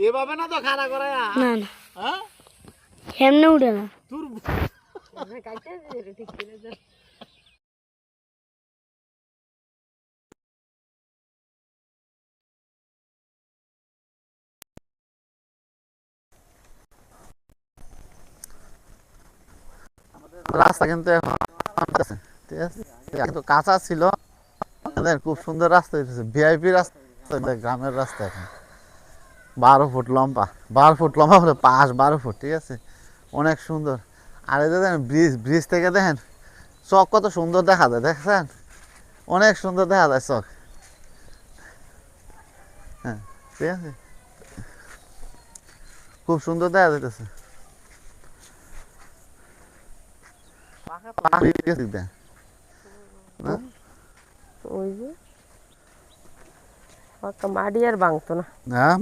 এভাবে না তো খাড়া করে না না হ্যাঁ এমনি উঠে না তোর রাস্তা কিন্তু এখন আছে, ঠিক আছে কিন্তু কাঁচা ছিল, খুব সুন্দর রাস্তা হয়েছে, ভিআইপি রাস্তা, গ্রামের রাস্তা এখন 12 ফুট লম্বা, 12 ফুট লম্বা হলে পাশ 12 ফুট, ঠিক আছে অনেক সুন্দর। আর এই যে দেখেন ব্রিজ, ব্রিজ থেকে দেখেন চক কত সুন্দর দেখা যায়, দেখছেন অনেক সুন্দর দেখা যায় চক। হ্যাঁ ঠিক আছে, খুব সুন্দর দেখা যাইতেছে। ওই যে মাটি আর ভাঙতো না। হ্যাঁ